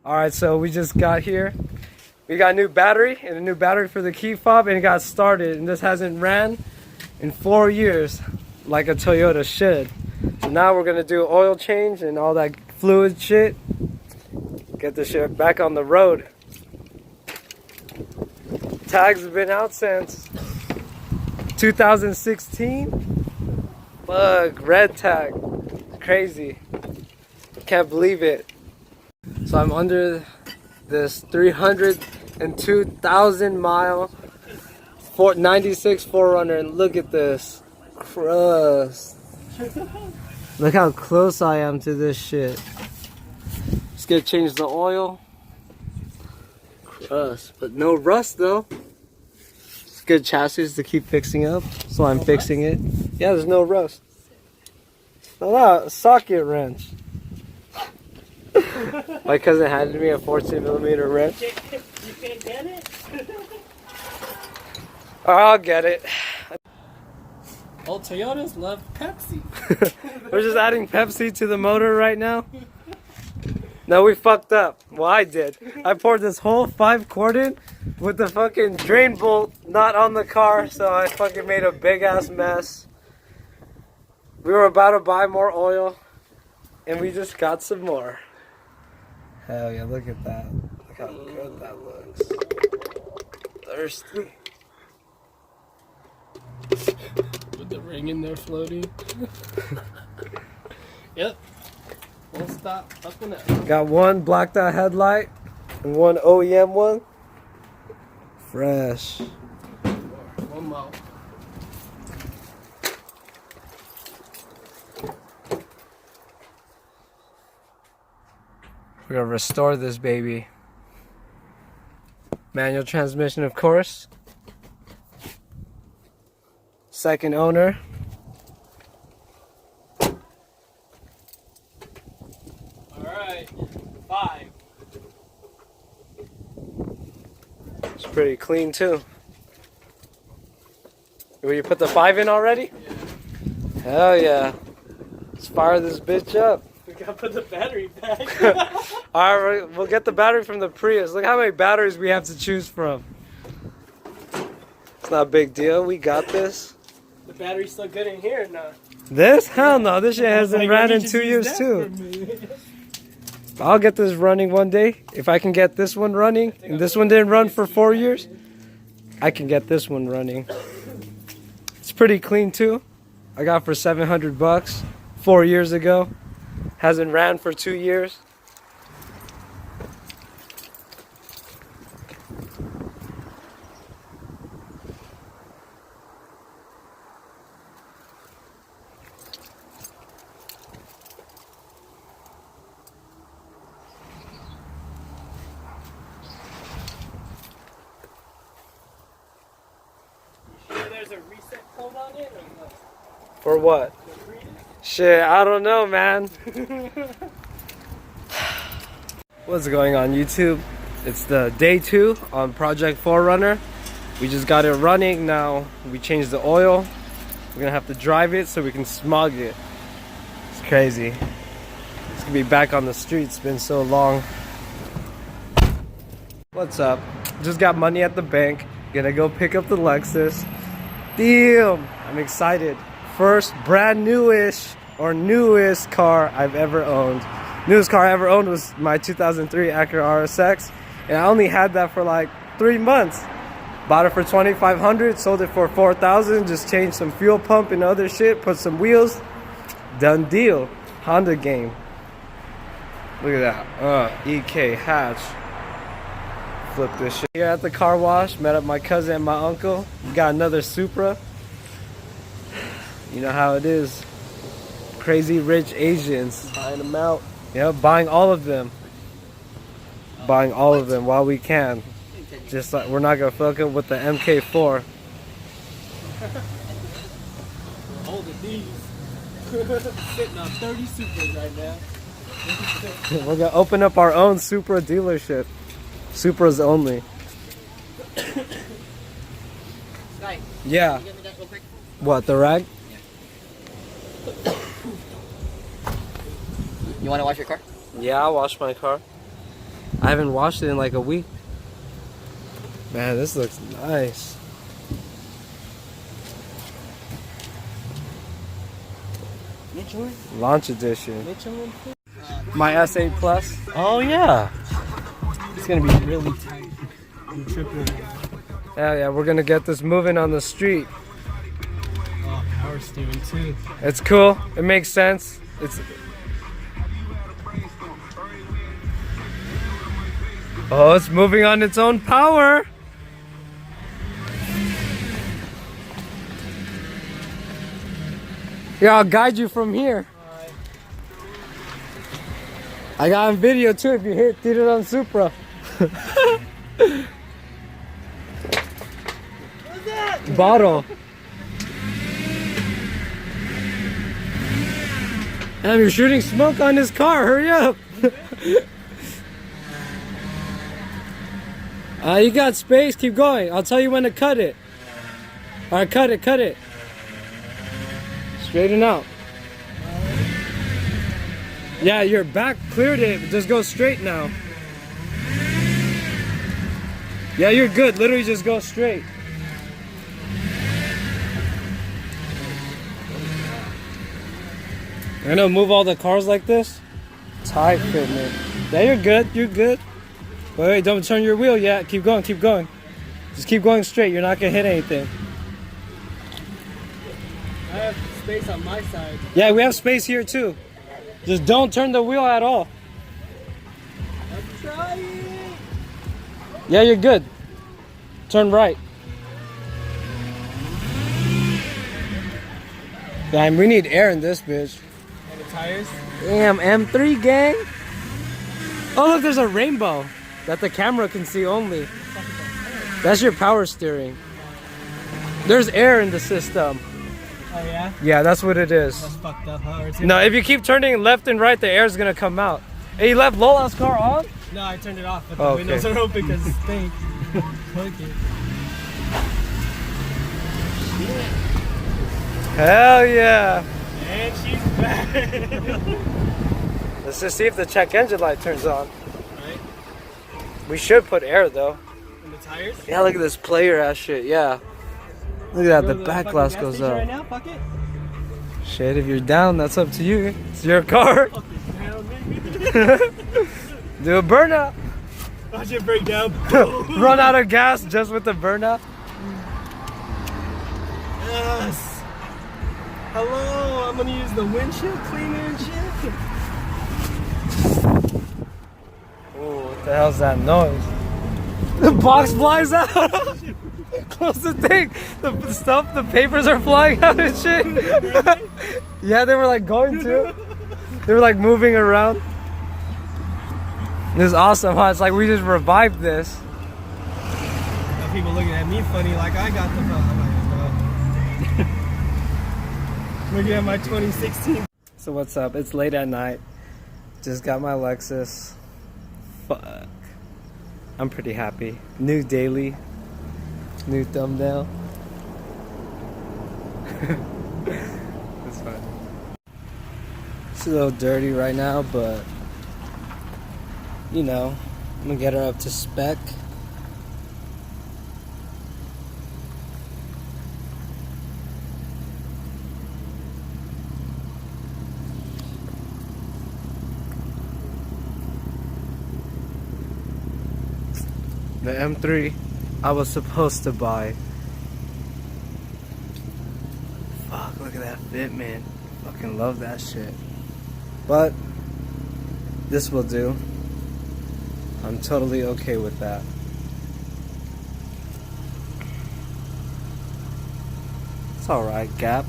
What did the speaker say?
Alright, so we just got here. We got a new battery and a new battery for the key fob, and it got started, and this hasn't ran in 4 years like a Toyota should. So now we're gonna do oil change and all that fluid shit. Get this shit back on the road. Tags have been out since 2016. Fuck, red tag. Crazy. Can't believe it. So I'm under this 302,000 mile 96 4Runner, and look at this crust. Look how close I am to this shit. Just gonna change the oil. Crust, but no rust though. It's good chassis to keep fixing up, so I'm fixing it. Yeah, there's no rust. No, a socket wrench. My cousin handed me a 14mm wrench. You can't get it? I'll get it. Old Toyotas love Pepsi. We're just adding Pepsi to the motor right now. No, we fucked up. Well, I did. I poured this whole 5 quart in with the fucking drain bolt not on the car, so I fucking made a big ass mess. We were about to buy more oil, and we just got some more. Hell yeah, look at that. Look how good that looks. Thirsty. With the ring in there floating. Yep. Won't stop up and up. Got one blacked out headlight and one OEM one. Fresh. One more. We're gonna restore this baby. Manual transmission, of course. Second owner. Alright. 5. It's pretty clean too. Will you put the 5 in already? Yeah. Hell yeah. Let's fire this bitch up. We gotta put the battery back. Alright, we'll get the battery from the Prius. Look how many batteries we have to choose from. It's not a big deal. We got this. The battery's still good in here or not? This? Hell no. This shit hasn't ran in 2 years too. I'll get this running one day. If I can get this one running, and this one didn't run for 4 years, I can get this one running. It's pretty clean too. I got for $700 4 years ago. Hasn't ran for 2 years. There's a reset code on it or what? For what? Shit, I don't know, man. What's going on, YouTube? It's the day 2 on Project 4Runner. We just got it running. Now we changed the oil. We're gonna have to drive it so we can smog it. It's crazy. It's gonna be back on the street. It's been so long. What's up? Just got money at the bank. Gonna go pick up the Lexus. Damn! I'm excited. First brand newish or newest car I've ever owned. Newest car I ever owned was my 2003 Acura RSX, and I only had that for like 3 months. Bought it for $2,500, sold it for $4,000, just changed some fuel pump and other shit, put some wheels, done deal. Honda game. Look at that. EK hatch. Flip this shit. Here at the car wash, met up my cousin and my uncle. We got another Supra. You know how it is. Crazy rich Asians. Buying them out. Yeah, buying all of them. Buying all of them while we can. Just like we're not gonna fuck up with the MK4. Holding these. Sitting on 30 Supras right now. We're gonna open up our own Supra dealership. Supras only. Sky, Yeah. can you get me that real quick? What, the rag? You want to wash your car? Yeah, I'll wash my car. I haven't washed it in like a week. Man, this looks nice. Michelin? Launch edition. Michelin? My S8 Plus. Oh yeah. It's gonna be really tight. I'm tripping. Hell yeah, we're gonna get this moving on the street. Oh, power steering too. It's cool. It makes sense. It's. Oh, it's moving on its own power. Yeah, I'll guide you from here. Alright. I got on video too if you hit Tiran Supra. What's that? Bottle. Damn, you're shooting smoke on his car. Hurry up. You got space. Keep going. I'll tell you when to cut it. All right, cut it. Cut it. Straighten out. Yeah, your back cleared it. Just go straight now. Yeah, you're good. Literally just go straight. I know, move all the cars like this. Tight fit, man. Yeah, you're good. You're good. Wait, don't turn your wheel yet. Keep going, keep going. Just keep going straight. You're not gonna hit anything. I have space on my side. Yeah, we have space here too. Just don't turn the wheel at all. I'm trying. Yeah, you're good. Turn right. Damn, we need air in this bitch. And the tires? Damn, M3 gang. Oh look, there's a rainbow that the camera can see only. That's your power steering. There's air in the system. Oh yeah? Yeah, that's what it is. That's fucked up, huh? No, if you keep turning left and right, the air's gonna come out. Hey, you left Lola's car on? No, I turned it off, but the Okay. windows are open because it stinks. Okay. Hell yeah. And she's back. Let's just see if the check engine light turns on. Right? We should put air though. And the tires? Yeah, look at this player ass shit, yeah. Look at that, Go the to back fucking glass gas goes station up. Right now? Fuck it. Shit, if you're down, that's up to you. It's your car. Fuck it down, maybe. Do a burnout. Watch it break down. Run out of gas just with the burnout. Yes. Hello, I'm gonna use the windshield cleaner and shit. Oh, what the hell's that noise? The box flies out. Close the thing. The stuff, the papers are flying out and shit. Yeah, they were like going to. They were like moving around. This is awesome, huh? It's like we just revived this. Got people looking at me funny like I got the Looking at my 2016. So what's up? It's late at night. Just got my Lexus. Fuck. I'm pretty happy. New daily. New thumbnail. It's fine. It's a little dirty right now, but you know, I'm gonna get her up to spec. The M3 I was supposed to buy. Fuck, look at that fit, man. Fucking love that shit. But this will do. I'm totally okay with that. It's alright, Gap.